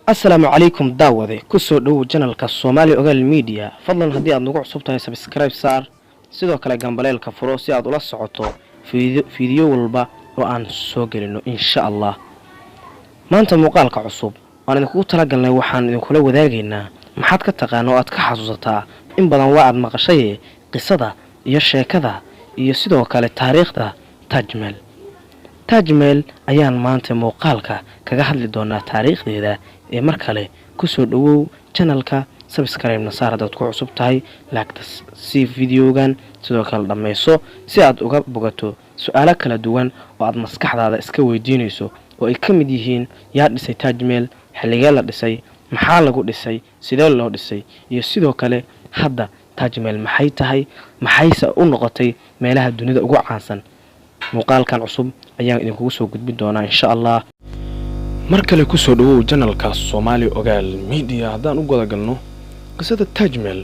السلام عليكم داودي كسو دو جنالك Somali Ogal Media فضلا هدي aad nagu cusub tahay subscribe saar sidoo kale gambaleelka furo si aad ula socoto fiidiyoo walba oo aan soo gelino insha Allah maanta muuqaalka cusub waan idinku talagalnay waxaan idinkula wadaagaynaa maxaad ka taqaan oo aad ka xasuusataa in badan waa aad maqashay qisada iyo sheekada iyo sidoo kale taariikhda Taaj Maal ayaan maanta muuqaalka kaga hadli doonaa taariikhdeeda ee mar kale ku soo dhawow channelka subscribe na saar dad ku cusub tahay like si videogan sidoo kale dhameyso si aad uga bogato su'aalo kala duwan oo aad maskaxdaada iska weydiinayso oo ay ka mid yihiin yaa dhisay Taaj Maal xilligee la dhisay maxaa lagu dhisay sidee loo dhisay iyo sidoo kale hadda Taaj Maal maxay tahay maxayse u noqotay meelaha dunida ugu caansan muuqaalkan cusub ayaan idinku soo gudbin doonaa insha Allah markale ku soo dhawow channelka Somali Ogal Media hadaan u go'da galno qisada Taaj Maal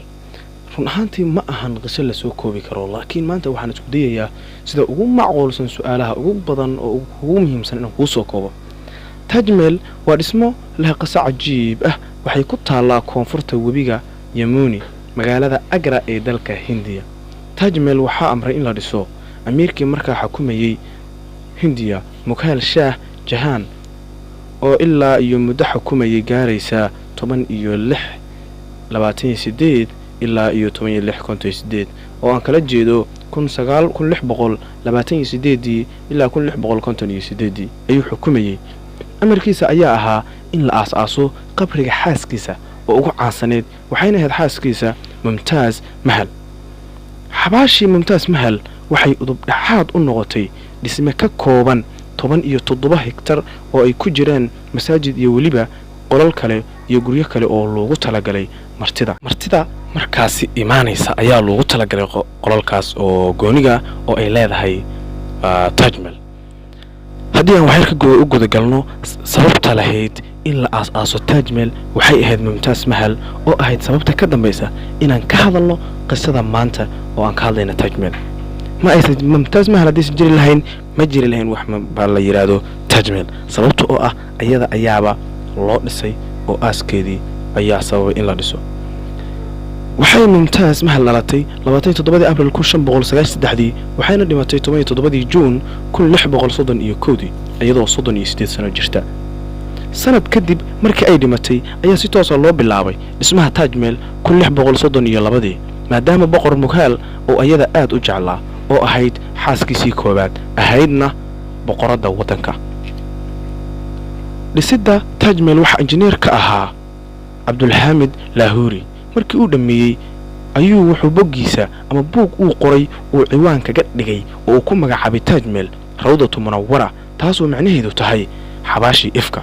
run ahaantii ma ahan qiso la soo koobi karo laakiin maanta waxaan isku dayayaa sida ugu macquulsan su'aalaha ugu badan oo ugu muhiimsan in ku soo koobo Taaj Maal waa dhismo leh qiso cajiib ah waxay ku taalaa koonfurta webiga Yamuni magaalada Agra ee dalka Hindiya Taaj Maal waxa amray in la dhiso amiirkii markaa xukumayay Hindiya Muuqaal Jahan oo ilaa iyo muddo xukumayay gaaraysa 26 ilaa iyo 16 oo aan kala jeedo 1628 ilaa 1658 ayuu xukumayay amarkiisa ayaa ahaa in la aasaaso qabriga xaaskiisa oo ugu caansaneed waxayna ahayd xaaskiisa Mumtaaz Mahal xabaashi Mumtaaz Mahal waxay udub dhaxaad u noqotay dhisme ka kooban 17 hektar oo ay ku jiraan masaajid iyo waliba qolal kale iyo guryo kale oo loogu talagalay martida markaas iimaanaysa ayaa loogu talagalay qolalkaas oo gooniga oo ay leedahay Taaj Maal haddii aan waxay ka u guda galno sababta lahayd in la aasaaso Taaj Maal waxay ahayd Mumtaaz Mahal oo ahayd sababta ka dambaysa inaan ka hadalno qisada maanta oo aan ka hadlayna Taaj Maal ما أيسد ممتاز ما هلديس جري لهين ما جري لهين وحنا بالله يرادو Taaj Maal sababtoo ah ayada ayaaba loo dhisay oo aaskeedii ayaa sababay in la dhiso waxay Mumtaaz Mahal dhalatay 27 Abriil 1593 waxayna dhimatay 17 Juun 1631 iyadoo 38 sano jirta sanad kadib markii ay dhimatay ayaa si toos ah loo bilaabay dhismaha Taaj Maal 1632 maadaama boqor Muuqaal oo ayada aad u jeclaa oo ahayd xaaskiisii koobaad ahaydna boqorada wadanka dhisida Taaj Maal waxa injineer ka ahaa Abdulhamid Lahuri markii uu dhameeyay ayuu wuxuu bogiisa ama buug uu qoray oo ciwaan kaga dhigay oo ku magacaabay Taaj Maal rawdatu munawwara taasoo macnaheedu tahay xabaashi ifka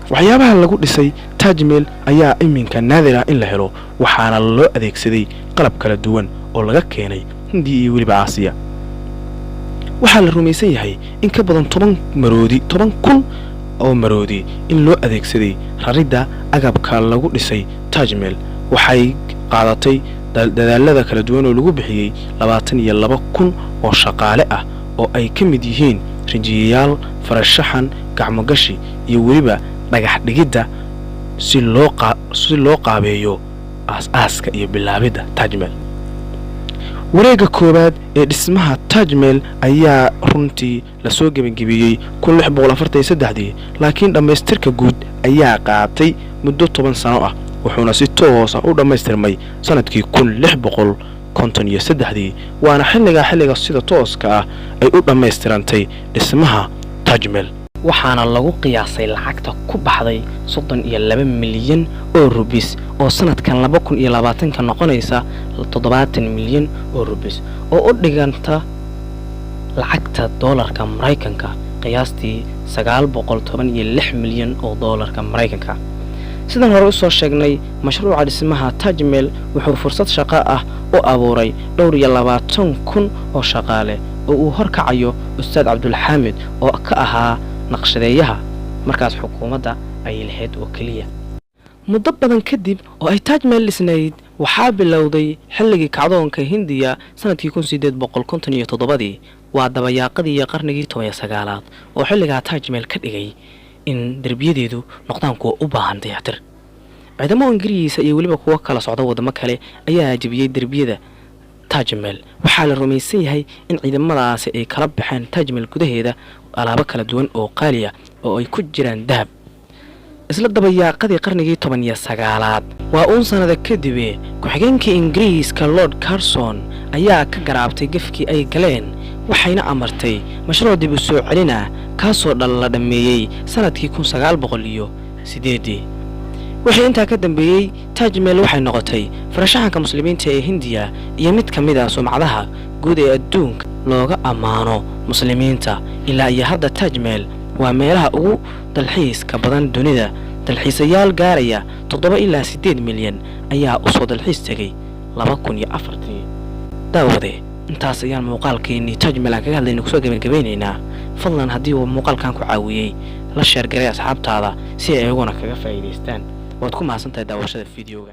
waxyaabaha lagu dhisay Taaj Maal ayaa iminka naadir ah in la helo waxaana loo adeegsaday qalab kala duwan oo laga keenay Hindiya iyo waliba Aasiya waxa la rumaysan yahay in ka badan 10,000 oo maroodi in loo adeegsaday raridda agabka lagu dhisay Taaj Maal waxay qaadatay dadaalada kala duwan oo lagu bixiyay 22,000 oo shaqaale ah oo ay ka mid yihiin rinjiyaal farashaxan gacmo gashi iyo waliba dhagax dhigida si loo qaabeeyo aas-aaska iyo bilaabida Taaj Maal wareega koobaad ee dhismaha Taaj Maal ayaa runtii la soo gabagabiyay 1643 laakiin dhameystirka guud ayaa qaatay muddo 10 sano ah wuxuuna si toos ah u dhameystirmay sanadkii 1653 waana xilliga sida tooska ah ay u dhameystirantay dhismaha Taaj Maal waxaana lagu qiyaasay lacagta ku baxday 32 milyan oo rupees oo sanadkan 2020 ka noqonaysa 70 milyan oo rupees oo u dhiganta lacagta doolarka Mareykanka qiyaastii 916 milyan oo doolarka Mareykanka sidaan hore u soo sheegnay mashruuca dhismaha Taaj Maal wuxuu fursad shaqo ah u abuuray 22,000 oo shaqaale oo uu horkacayo Ustaad Abdulhamid oo ka ahaa naqshadeeyaha markaas xukuumadda ay lahayd oo kaliya muddo badan kadib oo ay Taaj Maal dhisnayd waxaa bilowday xilligii kacdoonka Hindiya sanadkii 1857 waa dabayaaqadii qarnigii 19aad oo xilliga Taaj Maal ka dhigay in darbiyadeedu noqdaan kuwa u baahan dayactir. ciidamo Ingiriis iyo waliba kuwa kala socda wadamo kale ayaa jabiyay darbiyada Taaj Mahal. waxaa la rumaysan yahay in ciidamadaasi ay kala baxeen Taaj Mahal gudaheeda alaabo kala duwan oo qaali ah oo ay ku jiraan dahab. isla dabayaaqadii qarnigii 19aad waa sanad kadib ku-xigeenkii Ingiriiska Lord Curzon ayaa ka garaabtay gafkii ay galeen waxayna amartay mashruuc dib u soo celin ah kaasoo la dhameeyay sanadkii 1908. wixii intaa ka dambeeyay Taaj Mahal waxay noqotay farashaxanka muslimiinta ee Hindiya iyo mid kamid ah sumcadaha guud ee adduunka looga amaano muslimiinta. ilaa iyo hadda Taaj Mahal waa meelaha ugu dalxiiska badan dunida. dalxiisayaal gaaraya 7 ilaa 8 milyan ayaa u soo dalxiis tagay 2004. daawade intaas ayaan muuqaalkeennii Taaj Mahal kaga hadlaynay kusoo gabagabaynaynaa. fadlan haddii uu muuqaalkan ku caawiyay la share garay asxaabtaada si ay iyaguna kaga faa'iideystaan. waad ku mahadsantahay daawashada fiidiyoga.